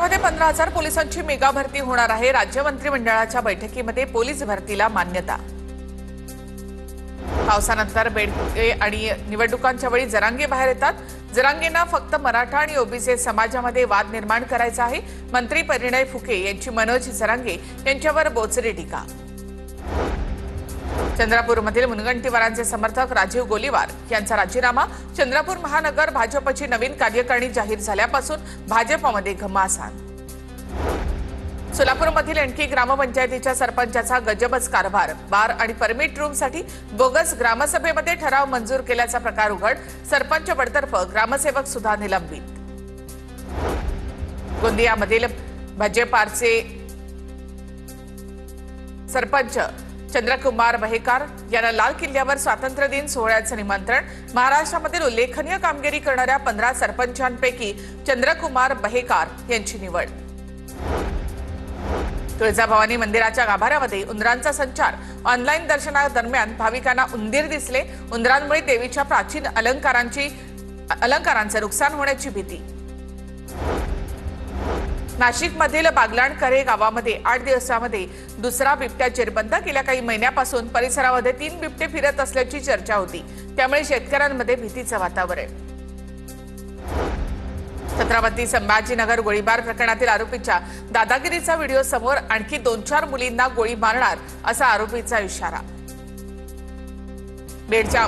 राज्यामध्ये 15,000 पोलिसांची मेगा भरती होणार आहे। राज्य मंत्रिमंडळाच्या बैठकीमध्ये पोलीस भरतीला मान्यता। पावसानंतर बेडके आणि निवडणुकांच्या वेळी जरांगे बाहेर येतात। जरांगेंना फक्त मराठा आणि ओबीसी समाजामध्ये वाद निर्माण करायचा आहे। मंत्री परिणय फुके यांची मनोज जरांगे यांच्यावर बोचरी टीका। चंद्रपूरमधील मुनगंटीवारांचे समर्थक राजीव गोलीवार यांचा राजीनामा। चंद्रपूर महानगर भाजपची नवीन कार्यकारिणी जाहीर झाल्यापासून भाजपमध्ये घमासान। सोलापूरमधील एनकी ग्रामपंचायतीच्या सरपंचाचा गजबज कारभार। बार आणि परमिट रूमसाठी बोगस ग्रामसभेमध्ये ठराव मंजूर केल्याचा प्रकार उघड। सरपंच बडतर्फ ग्रामसेवक सुद्धा निलंबित। गोंदियामधील भाजपाचे सरपंच चंद्रकुमार बहेकार यांना लाल किल्ल्यावर स्वातंत्र्य दिन सोहळ्याचं निमंत्रण। महाराष्ट्रामधील उल्लेखनीय कामगिरी करणाऱ्या 15 सरपंचांपैकी चंद्रकुमार बहेकार यांची निवड। तुळजाभवानी मंदिराच्या गाभाऱ्यामध्ये उंदरांचा संचार। ऑनलाईन दर्शनादरम्यान भाविकांना उंदीर दिसले। उंदरांमुळे देवीच्या प्राचीन अलंकारांचे नुकसान होण्याची भीती। नाशिकमधील बागलाणकरे गावामध्ये 8 दिवसांमध्ये दुसरा बिबट्या जेरबंद। गेल्या काही महिन्यापासून परिसरामध्ये 3 बिबटे फिरत असल्याची चर्चा होती, त्यामुळे शेतकऱ्यांमध्ये भीतीचं वातावरण। छत्रपती संभाजीनगर गोळीबार प्रकरणातील आरोपीच्या दादागिरीचा व्हिडिओ समोर। आणखी 2-4 मुलींना गोळी मारणार असा आरोपीचा इशारा। बेडच्या